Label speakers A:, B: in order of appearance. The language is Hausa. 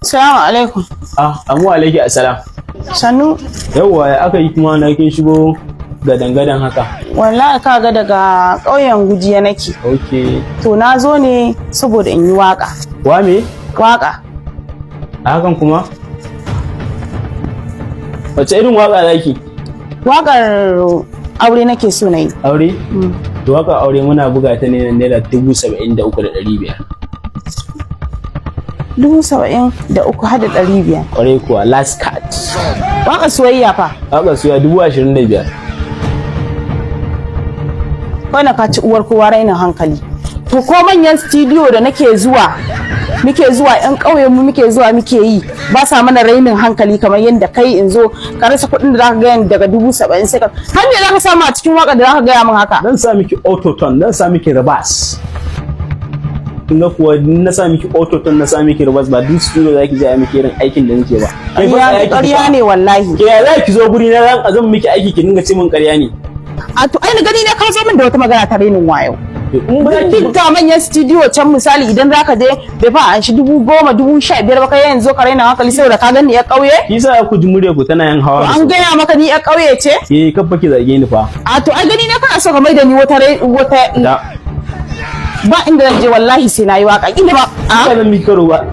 A: Salamu alaikum.
B: Amu alaiki assalam.
A: Sannu.
B: Yawwa ya aka yi kuma na kin shigo gadan-gadan haka.
A: Wallahi kaga daga ƙauyen Gujiya nake.
B: Okay.
A: To na zo ne saboda in yi waka.
B: Wa me?
A: Waka.
B: A hakan kuma? Wace irin waka zaki?
A: Wakar aure nake so na yi.
B: Aure? To waka aure muna buga ta ne naira 73,500.
A: 73,500 har da 500.
B: Kwarai kuwa last card.
A: Waka soyayya fa.
B: Waka soya 25,000.
A: Kawai ka ci uwar kowa rainin hankali. To ko manyan studio da muke zuwa yan ƙauyen mu muke zuwa muke yi ba sa mana rainin hankali kamar yadda kai in zo ka rasa kuɗin da zaka gaya daga 70,000 sai ka har me zaka samu a cikin waka da zaka gaya min haka.
B: Dan sa miki autotone, dan sa miki reverse. Kin ga kuwa na sa miki autotone na sa miki reverse ba duk studio zaki je a miki irin aikin da nake ba. Kai ba
A: ƙarya ne wallahi.
B: Ke ya zaki zo guri na zan miki aiki ki dinga ce min ƙarya ne.
A: A to ai gani ne ka zo min da wata magana ta rainin wayo. Duk ga manyan studio can misali idan zaka je bai fa an shi 10,000 15,000 ba kai yanzu ka raina hankali saboda ka gani ya ƙauye.
B: Kisa ku ji murya ku tana yan hawa.
A: An gaya maka ni ya ƙauye ce?
B: Kabba ki zage ni fa.
A: A to ai gani ne kana so ka mai da ni wata ba inda zan je wallahi sai na yi waka. Inda ba.
B: Ba zan miki karo ba.